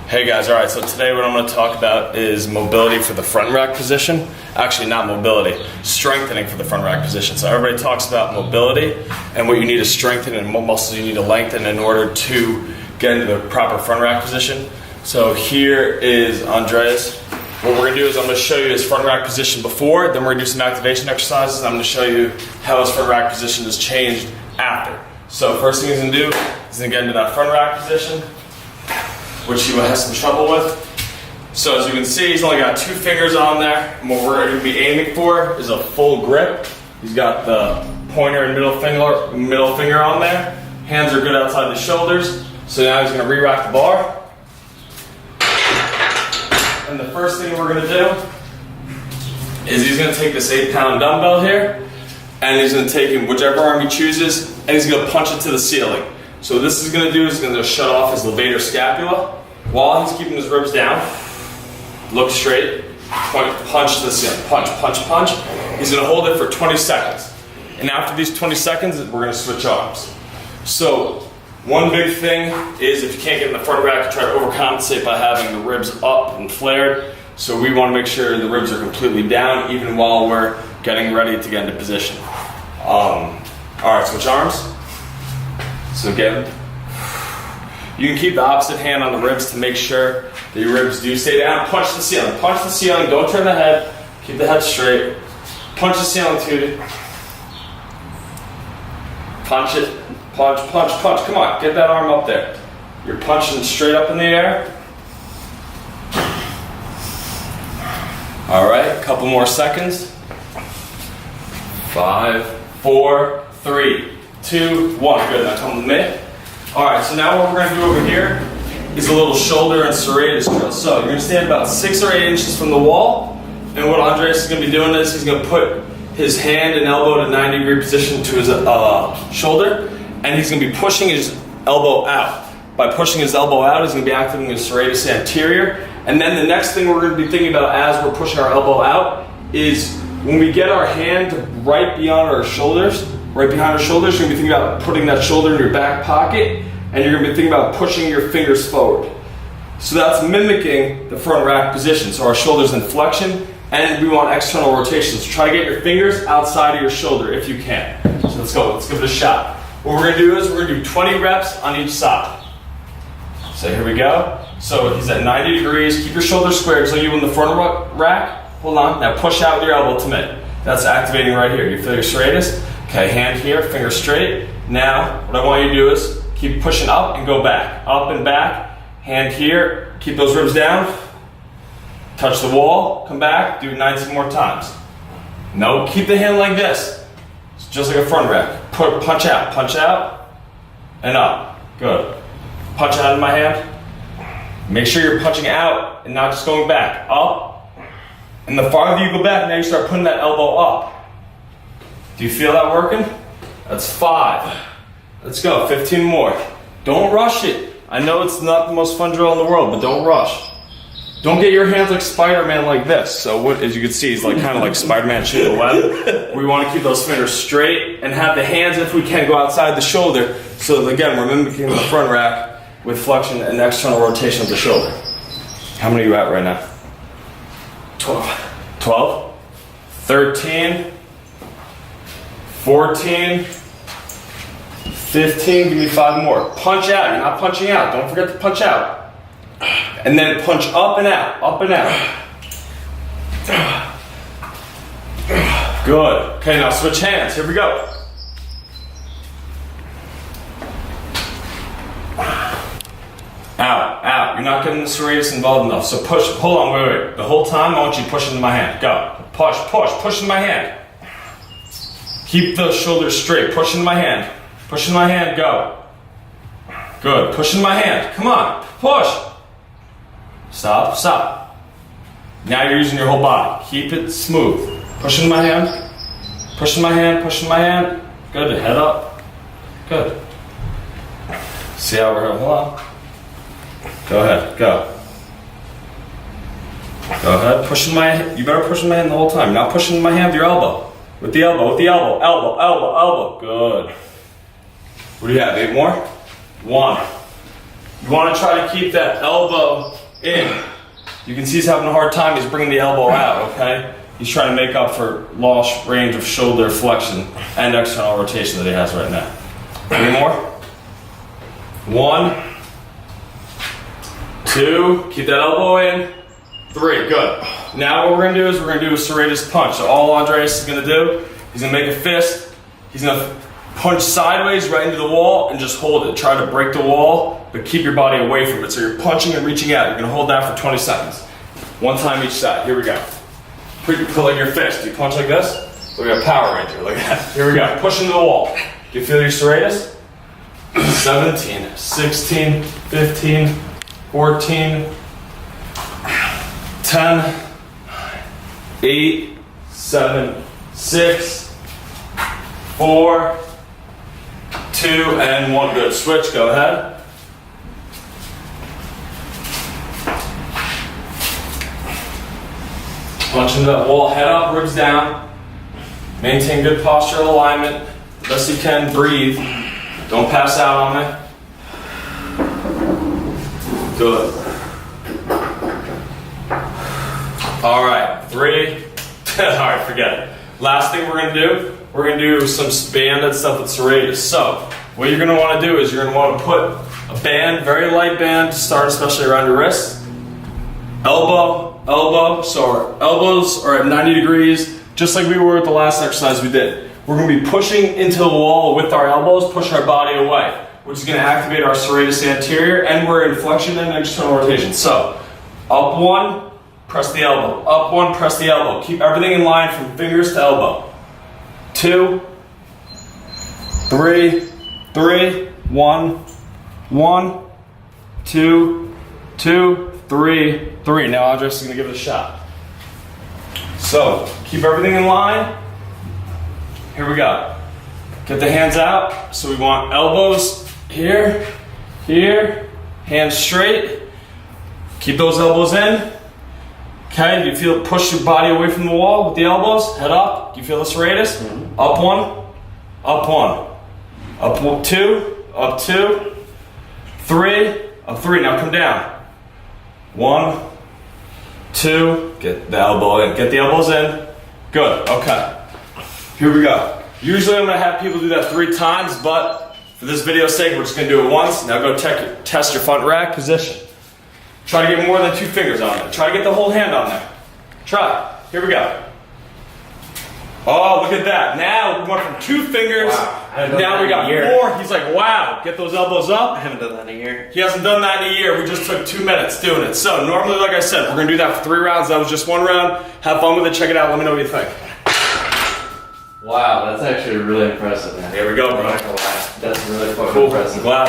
Hey guys, alright, so today what I'm going to talk about is mobility for the front rack position. Actually, not mobility, strengthening for the front rack position. So everybody talks about mobility and what you need to strengthen and what muscles you need to lengthen in order to get into the proper front rack position. So here is Andreas. What we're going to do is I'm going to show you his front rack position before, then we're going to do some activation exercises. I'm going to show you how his front rack position has changed after. So first thing he's going to do is going to get into that front rack position, which he has some trouble with. So as you can see, he's only got 2 fingers on there. And what we're going to be aiming for is a full grip. He's got the pointer and middle finger on there. Hands are good outside the shoulders. So now he's going to re-rack the bar. And the first thing we're going to do is he's going to take this 8-pound dumbbell here, and he's going to take him whichever arm he chooses, and he's going to punch it to the ceiling. So what this is going to do is he's going to shut off his levator scapula while he's keeping his ribs down. Look straight, punch to the ceiling, punch, punch, punch. He's going to hold it for 20 seconds. And after these 20 seconds, we're going to switch arms. So one big thing is if you can't get in the front rack, try to overcompensate by having the ribs up and flared. So we want to make sure the ribs are completely down even while we're getting ready to get into position. Alright, switch arms. So again, you can keep the opposite hand on the ribs to make sure that your ribs do stay down. Punch the ceiling. Punch the ceiling. Don't turn the head. Keep the head straight. Punch the ceiling, Tootie. Punch it. Punch, punch, punch. Come on. Get that arm up there. You're punching straight up in the air. All right. A couple more seconds. 5, 4, 3, 2, 1. Good, now come with me. Alright, so now what we're going to do over here is a little shoulder and serratus drill. So you're going to stand about 6 or 8 inches from the wall, and what Andreas is going to be doing is he's going to put his hand and elbow at a 90-degree position to his shoulder, and he's going to be pushing his elbow out. By pushing his elbow out, he's going to be activating his serratus anterior, and then the next thing we're going to be thinking about as we're pushing our elbow out is when we get our hand right beyond our shoulders, right behind our shoulders, you're going to be thinking about putting that shoulder in your back pocket, and you're going to be thinking about pushing your fingers forward. So that's mimicking the front rack position. So our shoulder's in flexion, and we want external rotation. So try to get your fingers outside of your shoulder if you can. So let's go, let's give it a shot. What we're going to do is we're going to do 20 reps on each side. So here we go. So he's at 90 degrees. Keep your shoulders squared so you in the front rack. Hold on. Now push out with your elbow to mid. That's activating right here. You feel your serratus? Okay, hand here, finger straight. Now, what I want you to do is keep pushing up and go back. Up and back. Hand here. Keep those ribs down. Touch the wall. Come back. Do it 19 more times. No, keep the hand like this. It's just like a front rack. Punch out, and up. Good. Punch out in my hand. Make sure you're punching out and not just going back. Up. And the farther you go back, now you start putting that elbow up. Do you feel that working? That's 5. Let's go, 15 more. Don't rush it. I know it's not the most fun drill in the world, but don't rush. Don't get your hands like Spider-Man like this. So what, as you can see, he's like kind of like Spider-Man shooting the web. We want to keep those fingers straight and have the hands, if we can, go outside the shoulder. So again, we're mimicking the front rack with flexion and external rotation of the shoulder. How many are you at right now? 12, 13, 14, 15, give me 5 more. Punch out, you're not punching out. Don't forget to punch out. And then punch up and out, up and out. Good. Okay, now switch hands. Here we go. Out, out. You're not getting the serratus involved enough. So push, hold on, wait. The whole time I want you to push into my hand. Go. Push, push, push into my hand. Keep the shoulders straight. Push into my hand. Push into my hand, go. Good. Push into my hand. Come on. Push. Stop, stop. Now you're using your whole body. Keep it smooth. Push into my hand. Push in my hand, push in my hand. Good. Head up. Good. See how we're going? Hold on. Go ahead, go. Go ahead, push in my hand. You better push in my hand the whole time. Not pushing in my hand with your elbow. With the elbow, elbow, elbow. Good. What do you have, 8 more? 1, You want to try to keep that elbow in. You can see he's having a hard time. He's bringing the elbow out, okay? He's trying to make up for lost range of shoulder flexion and external rotation that he has right now. Any more? 1, 2, keep that elbow in. 3, good. Now what we're gonna do is we're gonna do a serratus punch. So all Andreas is gonna do, he's gonna make a fist. He's gonna punch sideways right into the wall and just hold it. Try to break the wall, but keep your body away from it. So you're punching and reaching out. You're gonna hold that for 20 seconds. One time each side. Here we go. Pull in your fist. You punch like this. Look at a Power Ranger. Look at that. Here we go. Push into the wall. Do you feel your serratus? 17, 16, 15, 14, 10, 8, 7, 6, 4, 2, and 1. Good. Switch. Go ahead. Punch into that wall. Head up, ribs down. Maintain good postural alignment. Best you can. Breathe. Don't pass out on me. Good. All right. 3. All right, forget it. Last thing we're gonna do, we're gonna do some banded stuff with serratus. So what you're gonna want to do is you're gonna want to put a band, very light band, to start, especially around your wrist. Elbow, elbow. So our elbows are at 90 degrees, just like we were with the last exercise we did. We're gonna be pushing into the wall with our elbows, pushing our body away, which is gonna activate our serratus anterior, and we're in flexion and external rotation. So up 1, press the elbow. Up 1, press the elbow. Keep everything in line from fingers to elbow. 2, 3, 1, 1, 2, 2, 3, 3. Now Andres is gonna give it a shot. So keep everything in line. Here we go. Get the hands out. So we want elbows here, here, hands straight. Keep those elbows in. Okay, do you feel push your body away from the wall with the elbows? Head up. Do you feel the serratus? Up 1, up 1, up 1, 2, up 2, 3, up 3. Now come down. 1, 2, get the elbow in. Get the elbows in. Good, okay. Here we go. Usually I'm gonna have people do that 3 times, but for this video's sake, we're just gonna do it once. Now go test your front rack position. Try to get more than 2 fingers on there. Try to get the whole hand on there. Try. Here we go. Oh, look at that. Now we went from 2 fingers. Wow. Now we got 4. He's like, wow. Get those elbows up. I haven't done that in a year. He hasn't done that in a year. We just took 2 minutes doing it. So normally, like I said, we're going to do that for 3 rounds. That was just 1 round. Have fun with it. Check it out. Let me know what you think. Wow, that's actually really impressive, man. Here we go, bro. That's really fucking cool. impressive. Glad.